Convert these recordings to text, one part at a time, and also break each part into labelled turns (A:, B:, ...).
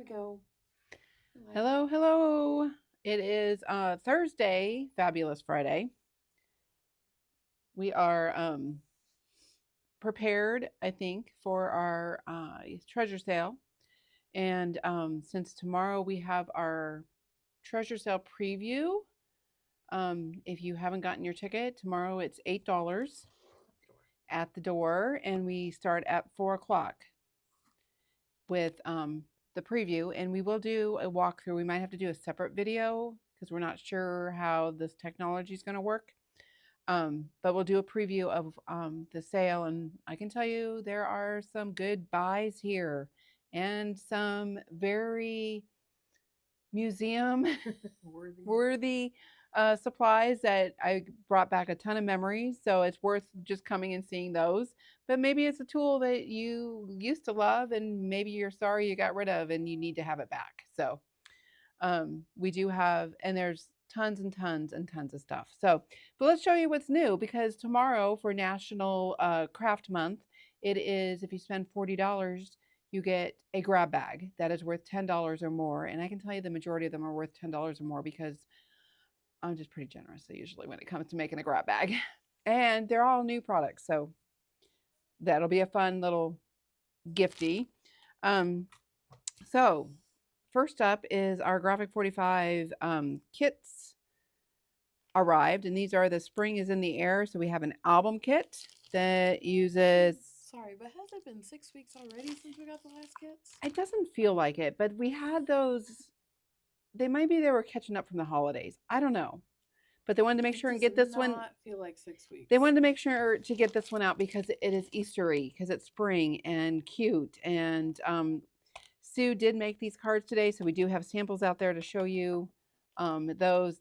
A: we go.
B: Hello, hello. It is Thursday, Fabulous Friday. We are prepared, I think, for our treasure sale. And since tomorrow we have our treasure sale preview, if you haven't gotten your ticket, tomorrow it's $8 at the door, and we start at 4 o'clock with the preview. And we will do a walkthrough. We might have to do a separate video because we're not sure how this technology is going to work. But we'll do a preview of the sale, and I can tell you there are some good buys here and some very museum
A: Worthy.
B: worthy supplies that I brought back a ton of memories. So it's worth just coming and seeing those. But maybe it's a tool that you used to love, and maybe you're sorry you got rid of and you need to have it back. So we do have, and there's tons and tons and tons of stuff. So, but let's show you what's new because tomorrow for National Craft Month, it is if you spend $40, you get a grab bag that is worth $10 or more. And I can tell you the majority of them are worth $10 or more because I'm just pretty generous usually when it comes to making a grab bag. And they're all new products. So that'll be a fun little gifty. Um, so first up is our Graphic 45 kits arrived, and these are the Spring is in the Air. So we have an album kit that uses.
A: Sorry, but has it been 6 weeks already since we got the last kits?
B: It doesn't feel like it, but we had those. They were catching up from the holidays. I don't know, but they wanted to make sure and get this one.
A: Not feel like 6 weeks.
B: They wanted to make sure to get this one out because it is Eastery, because it's spring and cute. And Sue did make these cards today, so we do have samples out there to show you those.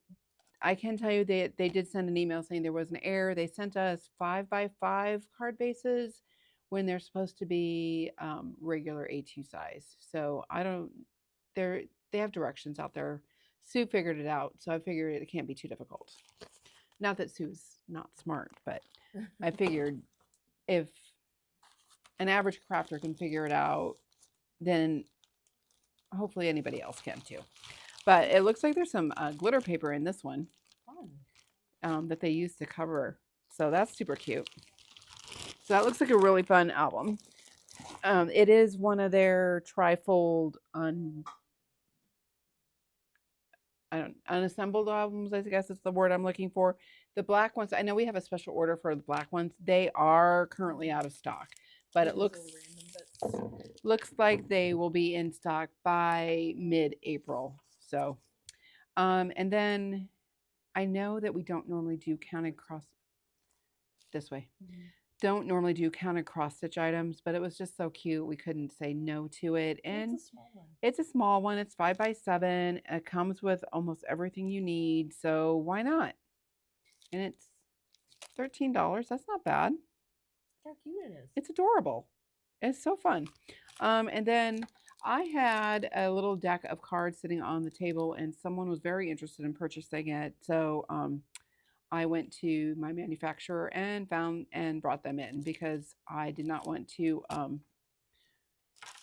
B: I can tell you they did send an email saying there was an error. They sent us 5x5 card bases when they're supposed to be regular A2 size. So I don't. They have directions out there. Sue figured it out, so I figured it can't be too difficult. Not that Sue's not smart, but I figured if an average crafter can figure it out, then hopefully anybody else can too. But it looks like there's some glitter paper in this one that they used to cover. So that's super cute. So that looks like a really fun album. It is one of their trifold unassembled albums, I guess is the word I'm looking for. The black ones, I know we have a special order for the black ones. They are currently out of stock, but it looks like they will be in stock by mid-April. So, and then I know that we don't normally do counted cross this way. Don't normally do counted cross stitch items, but it was just so cute. We couldn't say no to it. And
A: it's a small one.
B: It's a small one. It's 5x7. It comes with almost everything you need. So why not? And it's $13. That's not bad.
A: How cute it is.
B: It's adorable. It's so fun. And then I had a little deck of cards sitting on the table, and someone was very interested in purchasing it. So I went to my manufacturer and found and brought them in because I did not want to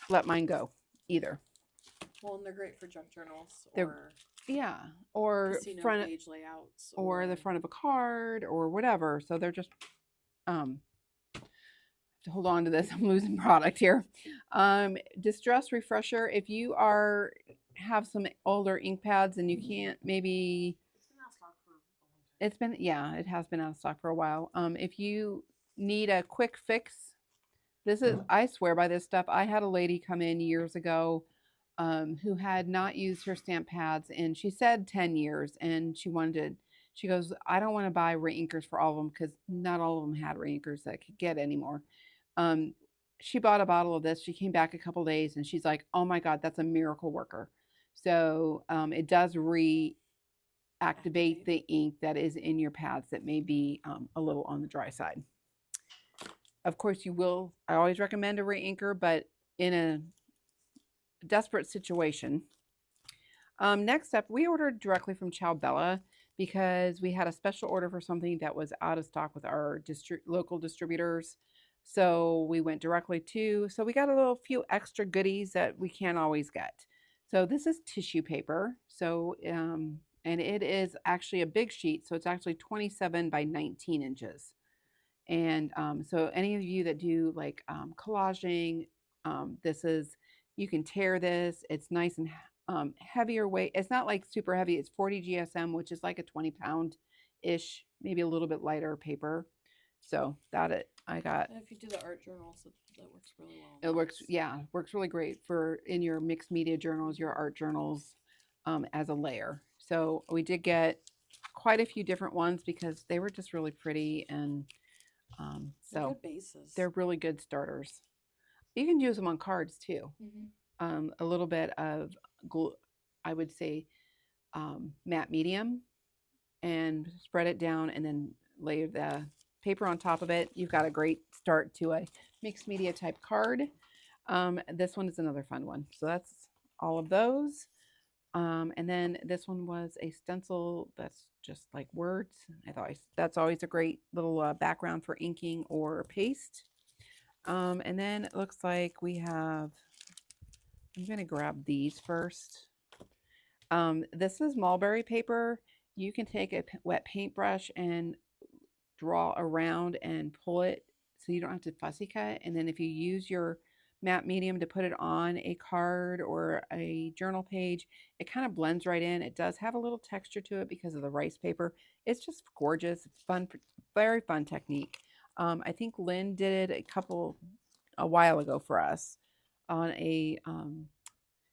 B: let mine go either.
A: Well, and they're great for junk journals
B: or
A: casino
B: front
A: page layouts
B: or the front of a card or whatever. So they're just to hold on to this. I'm losing product here. Distress refresher. If you have some older ink pads and you can't maybe. It has been out of stock for a while. If you need a quick fix, this is, I swear by this stuff. I had a lady come in years ago who had not used her stamp pads, and she said 10 years, and she goes, I don't want to buy reinkers for all of them because not all of them had reinkers that I could get anymore. She bought a bottle of this. She came back a couple days, and she's like, oh my God, that's a miracle worker. So it does activate the ink that is in your pads that may be a little on the dry side. Of course, I always recommend a reinker, but in a desperate situation. Next up, we ordered directly from Ciao Bella because we had a special order for something that was out of stock with our local distributors. So we went directly so we got few extra goodies that we can't always get. So this is tissue paper. So, and it is actually a big sheet. So it's actually 27 by 19 inches. And so any of you that do like collaging, this is, you can tear this. It's nice and heavier weight. It's not like super heavy. It's 40 GSM, which is like a 20-pound-ish, maybe a little bit lighter paper. So I got.
A: And if you do the art journals, that works really well.
B: It works, yeah, works really great for in your mixed media journals, your art journals, as a layer. So we did get quite a few different ones because they were just really pretty, and
A: They're
B: so
A: good bases.
B: they're really good starters. You can use them on cards too. A little bit of glue, I would say, matte medium, and spread it down, and then lay the paper on top of it. You've got a great start to a mixed media type card. This one is another fun one. So that's all of those. And then this one was a stencil that's just like words. I thought that's always a great little background for inking or paste. And then it looks like we have, I'm going to grab these first. This is mulberry paper. You can take a wet paintbrush and draw around and pull it so you don't have to fussy cut. And then if you use your matte medium to put it on a card or a journal page, it kind of blends right in. It does have a little texture to it because of the rice paper. It's just gorgeous. It's fun, very fun technique. I think Lynn did it a while ago for us on a,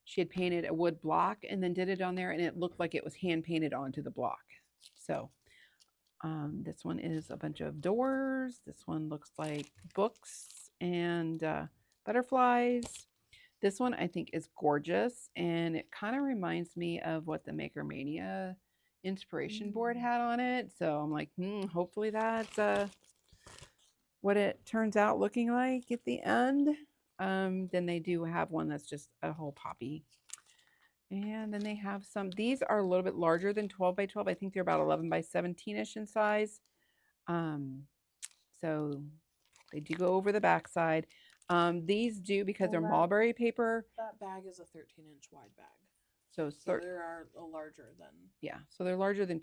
B: she had painted a wood block and then did it on there, and it looked like it was hand painted onto the block. So this one is a bunch of doors. This one looks like books and butterflies. This one I think is gorgeous, and it kind of reminds me of what the Maker Mania inspiration board had on it. So I'm like, hopefully that's what it turns out looking like at the end. Then they do have one that's just a whole poppy. And then they have some, these are a little bit larger than 12 by 12. I think they're about 11 by 17-ish in size. So they do go over the backside. These do, because they're mulberry paper.
A: That bag is a 13-inch wide bag.
B: So
A: there are a larger than.
B: Yeah, so they're larger than,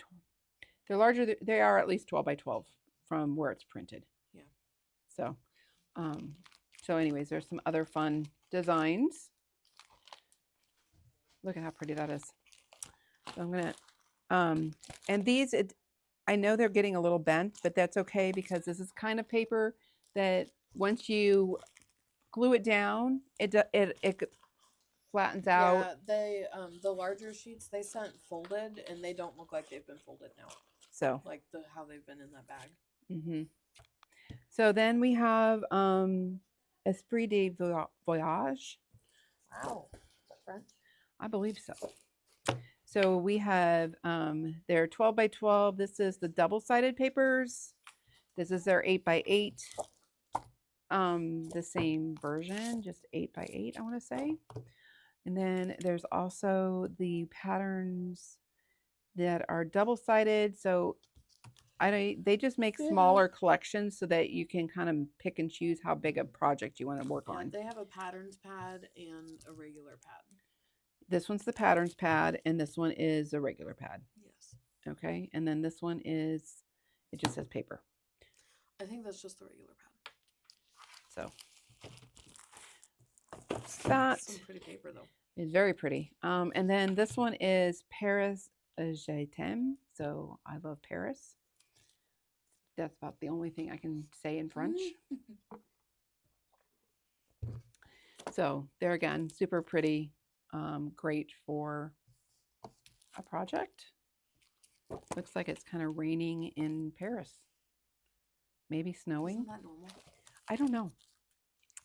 B: they are at least 12 by 12 from where it's printed.
A: Yeah.
B: So anyways, there's some other fun designs. Look at how pretty that is. So I'm gonna, and these, I know they're getting a little bent, but that's okay because this is kind of paper that once you glue it down, it flattens out.
A: Yeah, they the larger sheets they sent folded, and they don't look like they've been folded now.
B: So
A: like how they've been in that bag.
B: So then we have Esprit de Voyage.
A: Wow, is that French?
B: I believe so. So we have their 12 by 12. This is the double-sided papers. This is their 8 by 8. The same version, just 8 by 8, I want to say. And then there's also the patterns that are double-sided. So they just make smaller collections so that you can kind of pick and choose how big a project you want to work on.
A: They have a patterns pad and a regular pad.
B: This one's the patterns pad, and this one is a regular pad.
A: Yes.
B: Okay, and then this one is, it just says paper.
A: I think that's just the regular pad.
B: So that's
A: some pretty paper though.
B: It's very pretty. And then this one is Paris Je t'aime. So I love Paris. That's about the only thing I can say in French. So there again, super pretty. Great for a project. Looks like it's kind of raining in Paris. Maybe snowing.
A: Isn't that normal?
B: I don't know.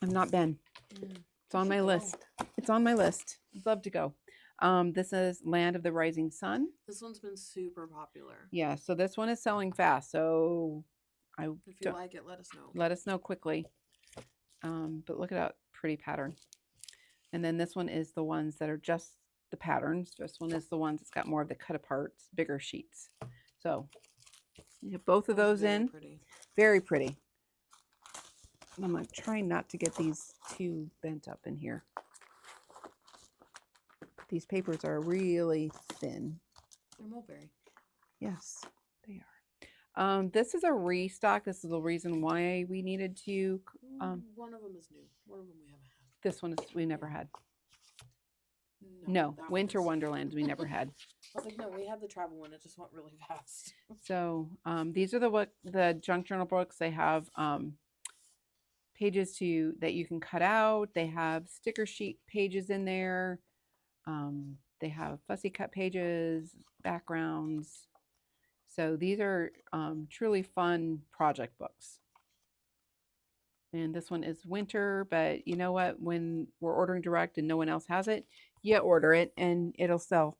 B: I've not been. It's on my list. It's on my list. I'd love to go. This is Land of the Rising Sun.
A: This one's been super popular.
B: Yeah, so this one is selling fast. So
A: if you like it, let us know.
B: Let us know quickly. But look at that pretty pattern. And then this one is the ones that are just the patterns. This one is the ones that's got more of the cut aparts, bigger sheets. So you have both of those in.
A: Pretty.
B: Very pretty. And I'm like trying not to get these too bent up in here. These papers are really thin.
A: They're mulberry.
B: Yes, they are. This is a restock. This is the reason why we needed to.
A: One of them is new. One of them we haven't had.
B: This one is we never had.
A: No,
B: No,
A: that one
B: Winter
A: is-
B: Wonderland we never had.
A: I was like, no, we had the travel one. It just went really fast.
B: So these are the junk journal books. They have pages that you can cut out. They have sticker sheet pages in there. They have fussy cut pages, backgrounds. So these are truly fun project books. And this one is winter, but you know what? When we're ordering direct and no one else has it, you order it and it'll sell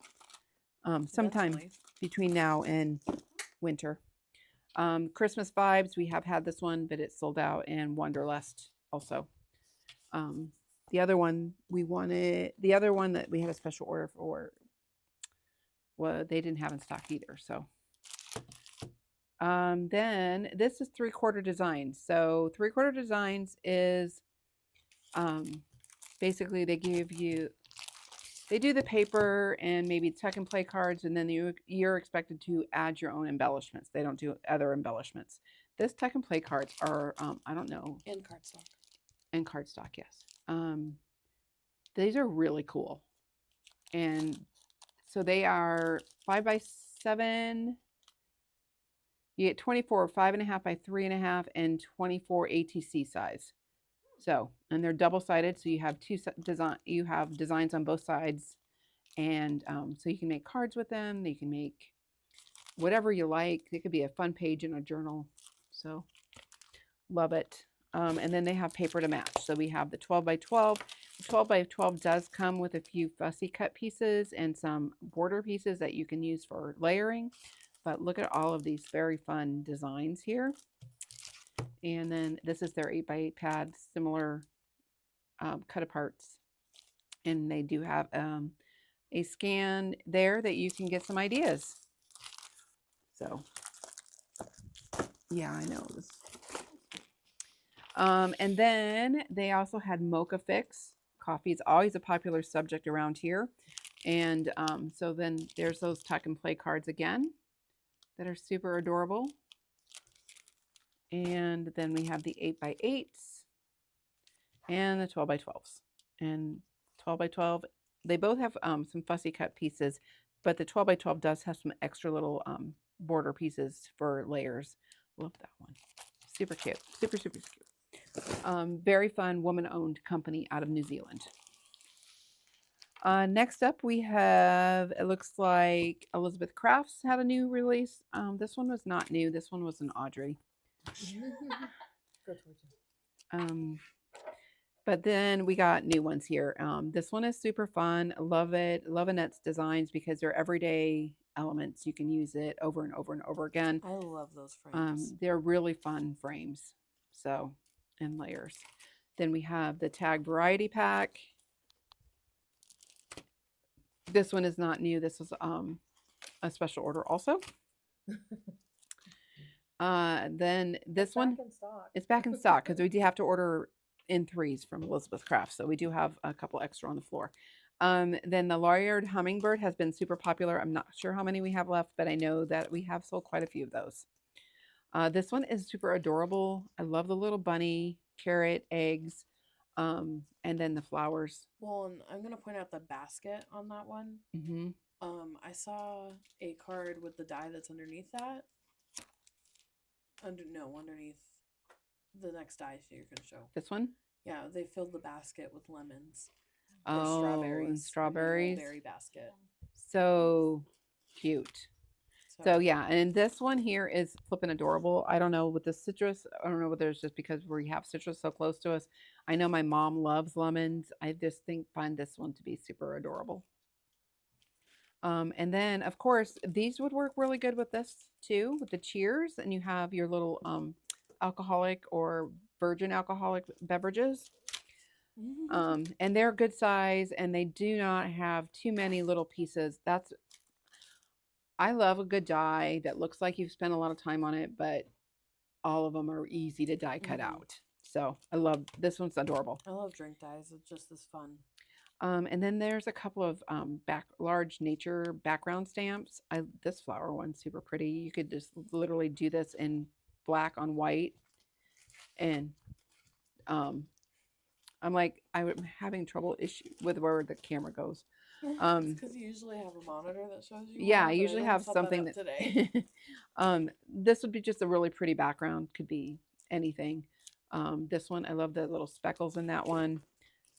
B: sometime
A: Eventually.
B: between now and winter. Christmas Vibes, we have had this one, but it's sold out, and Wanderlust also. The other one that we had a special order for, well, they didn't have in stock either. So then this is 3/4 designs. So 3/4 designs is basically they do the paper and maybe tuck and play cards, and then you're expected to add your own embellishments. They don't do other embellishments. This tuck and play cards are I don't know.
A: And cardstock.
B: And cardstock, yes. These are really cool. And so they are 5x7. You get 24, 5.5 by 3.5, and 24 ATC size. So, and they're double-sided, so you have you have designs on both sides, and so you can make cards with them. You can make whatever you like. It could be a fun page in a journal. So, love it. And then they have paper to match. So we have the 12 by 12. The 12 by 12 does come with a few fussy cut pieces and some border pieces that you can use for layering. But look at all of these very fun designs here. And then this is their 8x8 pad, similar cut aparts. And they do have a scan there that you can get some ideas. So, yeah, I know this. And then they also had Mocha Fix. Coffee is always a popular subject around here. And so then there's those tuck and play cards again that are super adorable. And then we have the 8x8s and the 12 by 12s. And 12 by 12, they both have some fussy cut pieces, but the 12 by 12 does have some extra little border pieces for layers. Love that one. Super cute. Super, super cute. Very fun woman-owned company out of New Zealand. Next up, we have, it looks like Elizabeth Crafts had a new release. This one was not new. This one was an Audrey.
A: Go towards it.
B: But then we got new ones here. This one is super fun. Love it. Love Annette's designs because they're everyday elements. You can use it over and over and over again.
A: I love those frames.
B: They're really fun frames. So, and layers. Then we have the Tag Variety Pack. This one is not new. This was a special order also. Then this one
A: Back in stock.
B: is back in stock because we do have to order in 3s from Elizabeth Crafts. So we do have a couple extra on the floor. Then the Lawyard Hummingbird has been super popular. I'm not sure how many we have left, but I know that we have sold quite a few of those. This one is super adorable. I love the little bunny, carrot, eggs, and then the flowers.
A: Well, and I'm gonna point out the basket on that one.
B: Mm-hmm.
A: I saw a card with the die that's underneath that. Underneath the next die you're gonna show.
B: This one?
A: Yeah, they filled the basket with lemons.
B: Oh,
A: Strawberries.
B: and strawberries.
A: Berry basket.
B: So cute. So yeah, and this one here is flipping adorable. I don't know with the citrus. I don't know whether it's just because we have citrus so close to us. I know my mom loves lemons. I just find this one to be super adorable. And then of course these would work really good with this too, with the cheers, and you have your little alcoholic or virgin alcoholic beverages. And they're good size, and they do not have too many little pieces. I love a good die that looks like you've spent a lot of time on it, but all of them are easy to die cut out. So I love this one's adorable.
A: I love drink dies. It's just as fun.
B: And then there's a couple of large nature background stamps. This flower one's super pretty. You could just literally do this in black on white. And I'm having trouble with where the camera goes.
A: Because you usually have a monitor that shows you.
B: Yeah,
A: one,
B: I
A: but
B: usually
A: didn't
B: have
A: set that
B: something
A: up
B: that
A: today.
B: this would be just a really pretty background. Could be anything. This one, I love the little speckles in that one.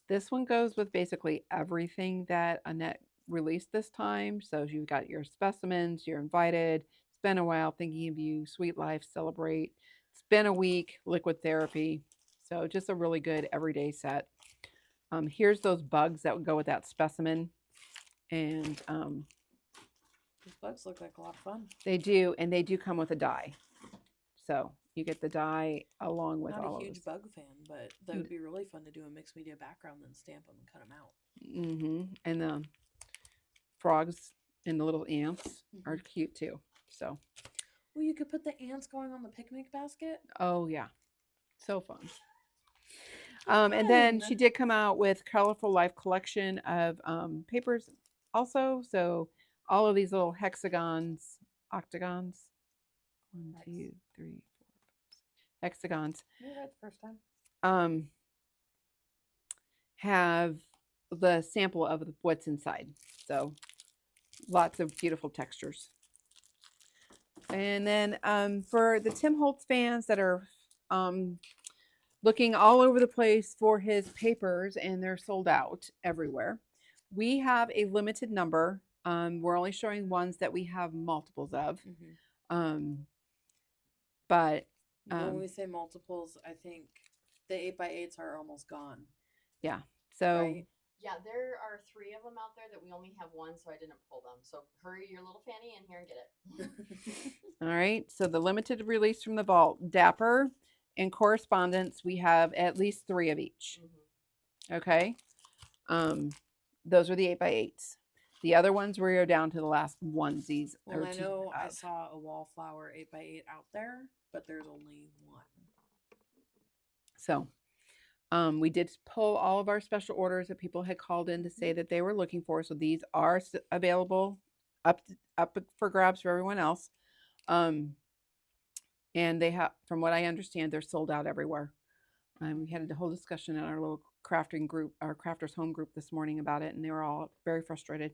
B: This one goes with basically everything that Annette released this time. So you've got your specimens, you're invited, it's been a while, thinking of you, sweet life, celebrate. It's been a week, liquid therapy. So just a really good everyday set. Here's those bugs that would go with that specimen. And
A: These bugs look like a lot of fun.
B: they do, and they do come with a die. So you get the die along with
A: Not
B: all
A: a
B: of
A: huge
B: this.
A: bug fan, but that would be really fun to do a mixed media background, then stamp them and cut them out.
B: And the frogs and the little ants are cute too. So,
A: well, you could put the ants going on the picnic basket.
B: oh yeah, so fun. And then she did come out with Colorful Life collection of papers also. So all of these little hexagons, octagons, 1, 2, 3, 4, 5, hexagons.
A: You read the first time.
B: Have the sample of what's inside. So lots of beautiful textures. And then for the Tim Holtz fans that are looking all over the place for his papers and they're sold out everywhere, we have a limited number. We're only showing ones that we have multiples of. But
A: when we say multiples, I think the 8x8s are almost gone.
B: Yeah. So
A: right?
C: Yeah, there are 3 of them out there that we only have 1, so I didn't pull them. So hurry your little fanny in here and get it.
B: All right. So the limited release from the vault, Dapper and Correspondence, we have at least 3 of each. Okay. Those are the 8x8s. The other ones we are down to the last onesies.
A: Well, I know I saw a wallflower 8x8 out there, but there's only 1.
B: So we did pull all of our special orders that people had called in to say that they were looking for. So these are available up for grabs for everyone else. And they have, from what I understand, they're sold out everywhere. We had a whole discussion in our little crafting group, our crafters home group this morning about it, and they were all very frustrated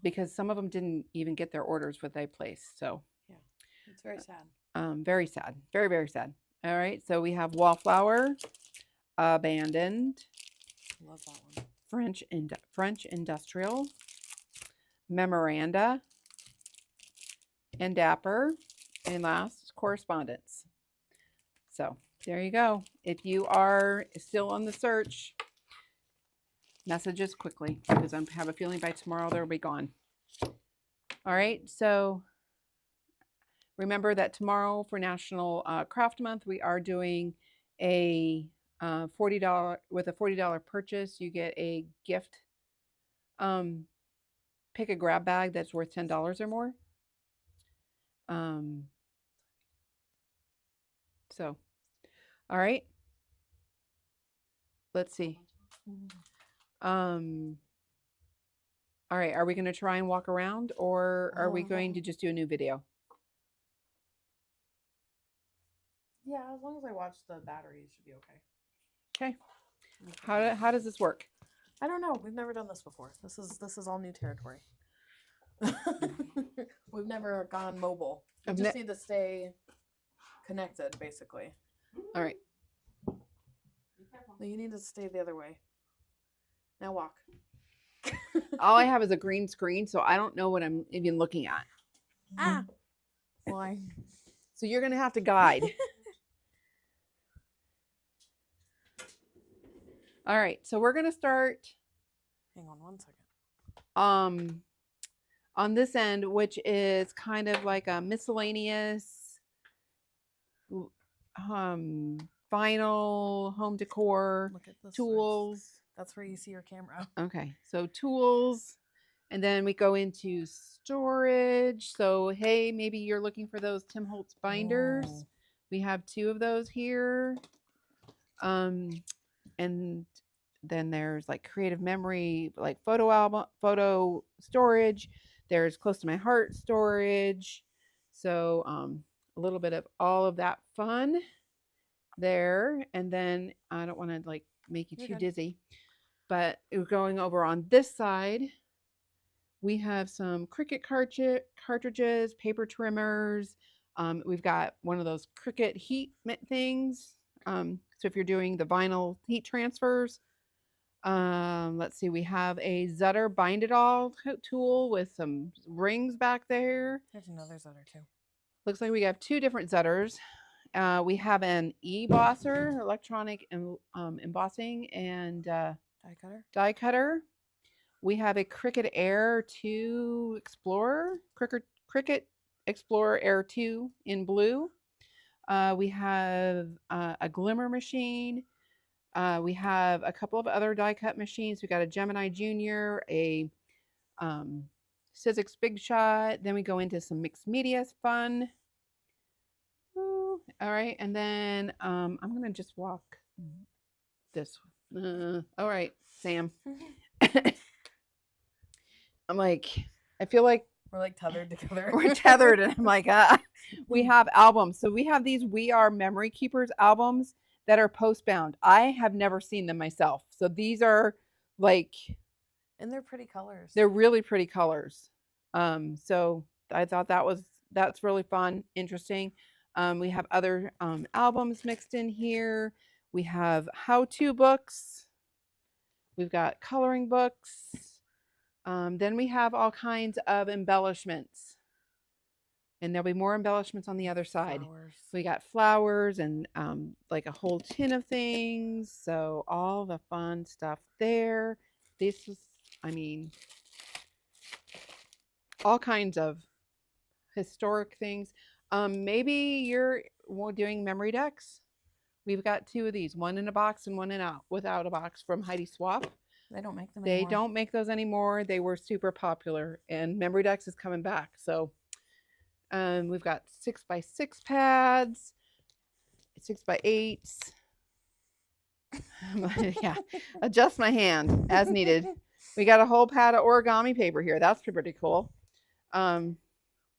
B: because some of them didn't even get their orders what they placed. So
A: yeah, it's very sad.
B: Very sad, very, very sad. All right, so we have Wallflower, Abandoned,
A: Love that one.
B: French Industrial, Memoranda, and Dapper, and last Correspondence. So there you go. If you are still on the search, message us quickly because I have a feeling by tomorrow they'll be gone. All right, so remember that tomorrow for National Craft Month, we are doing a $40 with a $40 purchase. You get a gift, pick a grab bag that's worth $10 or more. So, all right. Let's see. All right. Are we going to try and walk around, or are we going to just do a new video?
A: Yeah, as long as I watch the battery, it should be okay.
B: Okay. How does this work?
A: I don't know. We've never done this before. This is all new territory. We've never gone mobile. We just need to stay connected, basically.
B: All right.
A: No, you need to stay the other way. Now walk.
B: All I have is a green screen, so I don't know what I'm even looking at.
A: Ah. Why?
B: So you're going to have to guide. All right. So we're going to start.
A: Hang on 1 second.
B: On this end, which is kind of like a miscellaneous vinyl home decor.
A: Look at this
B: tools.
A: That's where you see your camera.
B: Okay, so tools, and then we go into storage. So hey, maybe you're looking for those Tim Holtz binders.
A: Oh.
B: We have 2 of those here. And then there's like creative memory, like photo album, photo storage. There's close to my heart storage. So a little bit of all of that fun there. And then I don't want to like make you
A: You're
B: too
A: good.
B: dizzy, but going over on this side, we have some Cricut cartridges, paper trimmers. We've got one of those Cricut heat things. So if you're doing the vinyl heat transfers, let's see, we have a Zutter Bind It All tool with some rings back there.
A: There's another Zutter too.
B: Looks like we have two different Zutters. We have an e-bosser, electronic embossing and
A: Die cutter.
B: die cutter. We have a Cricut Air 2 Explorer, Cricut Explorer Air 2 in blue. We have a glimmer machine. We have a couple of other die cut machines. We got a Gemini Junior, a Sizzix Big Shot. Then we go into some mixed media fun. Ooh, all right, and then I'm gonna just walk this. All right, Sam. I'm like, I feel like
A: We're like tethered together.
B: we're tethered, and I'm like, we have albums. So we have these We Are Memory Keepers albums that are post-bound. I have never seen them myself. So these are like,
A: And they're pretty colors.
B: they're really pretty colors. So I thought that's really fun, interesting. We have other albums mixed in here. We have how-to books. We've got coloring books. Then we have all kinds of embellishments. And there'll be more embellishments on the other side.
A: Flowers.
B: We got flowers and like a whole tin of things. So all the fun stuff there. This is, I mean, all kinds of historic things. Maybe you're doing memory decks. We've got two of these, one in a box and one without a box from Heidi Swap.
A: They don't make them
B: They
A: anymore.
B: don't make those anymore. They were super popular, and Memory Decks is coming back. So we've got 6x6 pads, 6x8s. Yeah, adjust my hand as needed. We got a whole pad of origami paper here. That's pretty cool.
A: More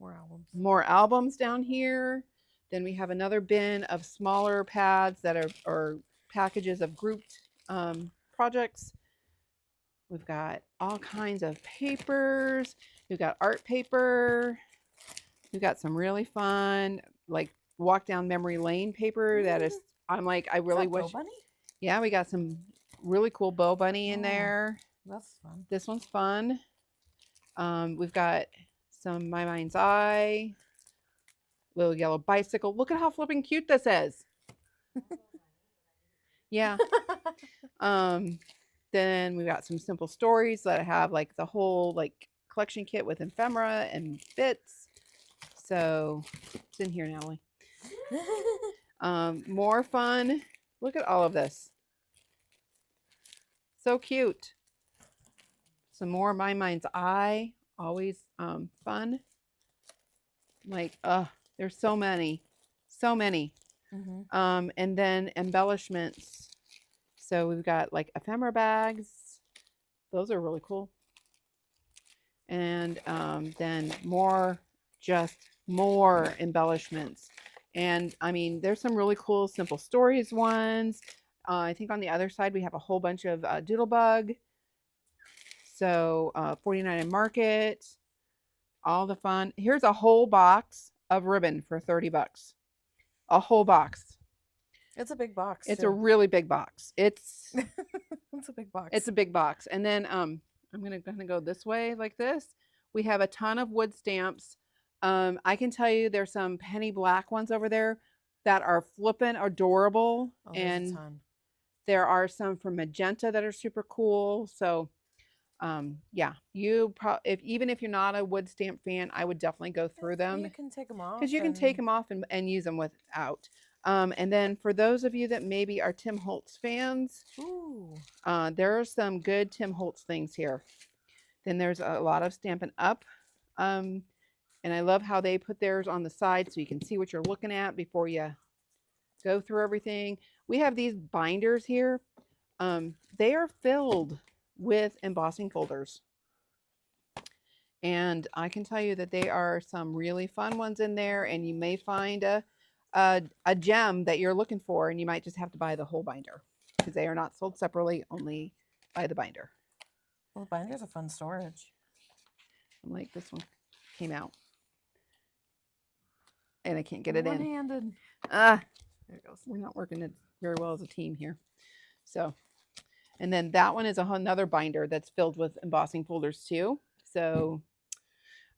A: albums.
B: More albums down here. Then we have another bin of smaller pads that are packages of grouped projects. We've got all kinds of papers. We've got art paper. We've got some really fun, like walk down memory lane paper that is, I'm like, I really wish.
A: Bow Bunny?
B: Yeah, we got some really cool Bow Bunny in
A: Oh.
B: there.
A: That's fun.
B: This one's fun. We've got some My Mind's Eye, little yellow bicycle. Look at how flipping cute this is. Yeah. Then we got some simple stories that have like the whole like collection kit with ephemera and bits. So it's in here, Natalie. More fun. Look at all of this. So cute. Some more My Mind's Eye. Always fun. Like, there's so many. So many.
A: Mm-hmm.
B: And then embellishments. So we've got like ephemera bags. Those are really cool. And then more embellishments. And I mean, there's some really cool simple stories ones. I think on the other side, we have a whole bunch of Doodlebug. So 49 and Market, all the fun. Here's a whole box of ribbon for $30. A whole box.
A: It's a big box.
B: It's
A: too.
B: a really big box. It's
A: It's a big box.
B: it's a big box. And then I'm gonna go this way like this. We have a ton of wood stamps. I can tell you there's some penny black ones over there that are flippin' adorable.
A: Oh, there's a
B: And
A: ton.
B: there are some from Magenta that are super cool. So yeah, even if you're not a wood stamp fan, I would definitely go through them
A: You can take them off.
B: because you can take them off and use them without. And then for those of you that maybe are Tim Holtz fans,
A: Ooh.
B: there are some good Tim Holtz things here. Then there's a lot of Stampin' Up. And I love how they put theirs on the side so you can see what you're looking at before you go through everything. We have these binders here. They are filled with embossing folders. And I can tell you that there are some really fun ones in there, and you may find a gem that you're looking for, and you might just have to buy the whole binder because they are not sold separately, only by the binder.
A: Well, binder's a fun storage.
B: I'm like, this one came out. And I can't get it in.
A: One-handed.
B: There it goes. We're not working it very well as a team here. So, and then that one is another binder that's filled with embossing folders too. So,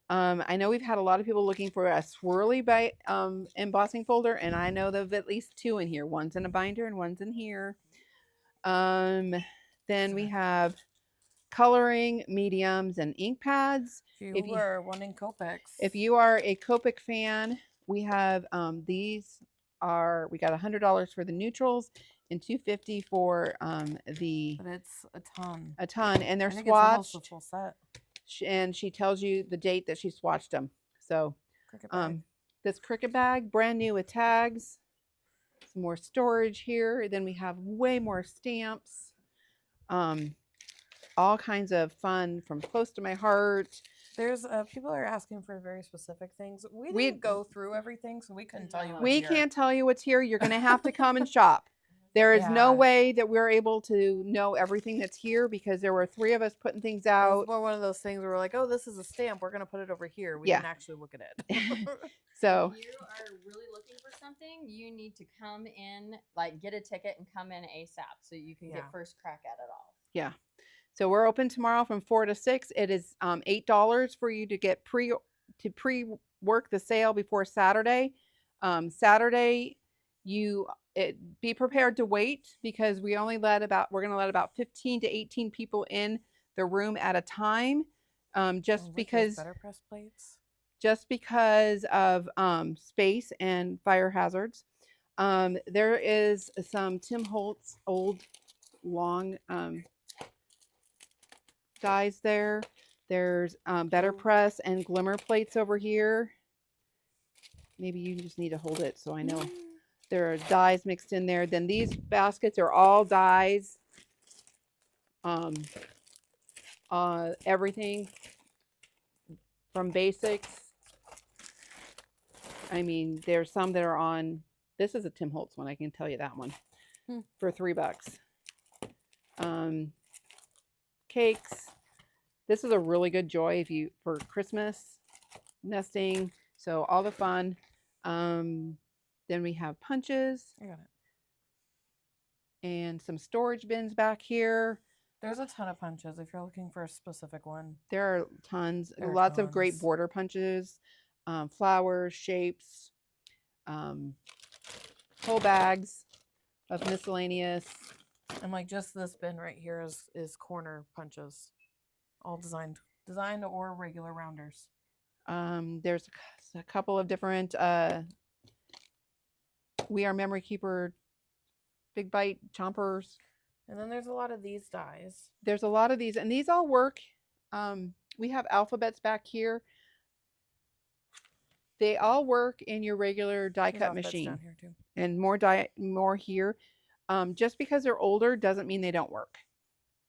B: I know we've had a lot of people looking for a swirly embossing folder, and I know of at least 2 in here. One's in a binder and one's in here. Then we have coloring mediums and ink pads.
A: If you are wanting Copics.
B: If you are a Copic fan, we have these are, we got $100 for the neutrals and $250 for the.
A: But it's a ton.
B: A ton, and they're
A: I think it's almost
B: swatched.
A: a full set.
B: And she tells you the date that she swatched them. So,
A: Cricket bag.
B: this Cricut bag, brand new with tags. Some more storage here. Then we have way more stamps. All kinds of fun from close to my heart.
A: There's people are asking for very specific things. We didn't go through everything, so we couldn't tell you.
B: We can't tell you what's here. You're going to have to come and shop. There is no
A: Yeah.
B: way that we're able to know everything that's here because there were 3 of us putting things out.
A: It's more one of those things where we're like, oh, this is a stamp. We're gonna put it over here. We
B: Yeah.
A: didn't actually look at it.
B: So
C: If you are really looking for something, you need to come in, like get a ticket and come in ASAP so you can
A: Yeah.
C: get first crack at it all.
B: yeah. So we're open tomorrow from 4 to 6. It is $8 for you to get pre-work the sale before Saturday. Saturday, be prepared to wait because we're going to let about 15 to 18 people in the room at a time. Just because
A: better press plates.
B: Just because of space and fire hazards. There is some Tim Holtz old long dies there. There's Better Press and Glimmer plates over here. Maybe you just need to hold it so I know. There are dies mixed in there. Then these baskets are all dies. Everything from basics. I mean, there's some that are on. This is a Tim Holtz one. I can tell you that one for $3. Cakes. This is a really good joy for Christmas nesting. So all the fun. Then we have punches.
A: I got it.
B: And some storage bins back here.
A: There's a ton of punches if you're looking for a specific one.
B: There are tons.
A: There are
B: Lots of great
A: tons.
B: border punches, flowers, shapes, whole bags of miscellaneous.
A: And like just this bin right here is corner punches, all designed or regular rounders.
B: There's a couple of different We Are Memory Keeper Big Bite chompers.
A: And then there's a lot of these dies.
B: There's a lot of these, and these all work. We have alphabets back here. They all work in your regular die
A: There's
B: cut
A: alphabets
B: machine,
A: down here too.
B: and more here. Just because they're older doesn't mean they don't work.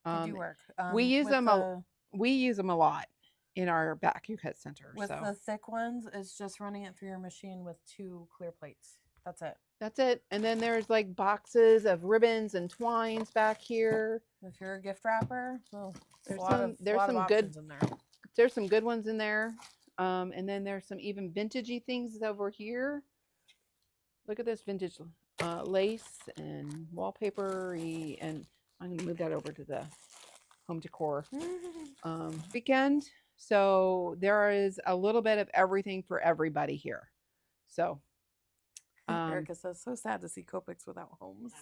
A: They do work.
B: we use
A: with
B: them
A: the-
B: We use them a lot in our back cut center.
A: With
B: So
A: the thick ones, it's just running it through your machine with 2 clear plates. That's it.
B: that's it. And then there's like boxes of ribbons and twines back here.
A: If you're a gift wrapper, well,
B: There's
A: a lot of
B: good
A: options in there.
B: There's some good ones in there. And then there's some even vintagey things over here. Look at this vintage lace and wallpaper. And I'm going to move that over to the home decor weekend. So there is a little bit of everything for everybody here. So
A: Erica says, so sad to see Copics without homes.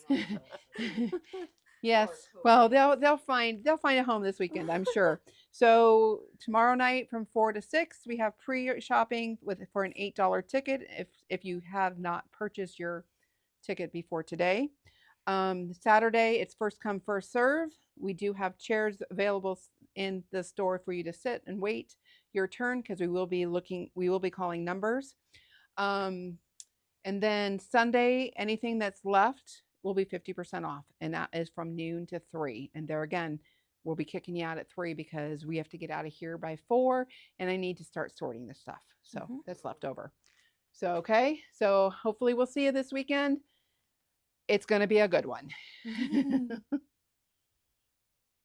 B: yes. Well, they'll find a home this weekend, I'm sure. So tomorrow night from 4 to 6, we have pre-shopping for an $8 ticket if you have not purchased your ticket before today. Saturday, it's first come, first serve. We do have chairs available in the store for you to sit and wait your turn because we will be calling numbers. And then Sunday, anything that's left will be 50% off. And that is from noon to 3. And there again, we'll be kicking you out at 3 because we have to get out of here by 4 and I need to start sorting this stuff. So
A: Mhm.
B: that's left over. So, okay. So hopefully we'll see you this weekend. It's going to be a good one.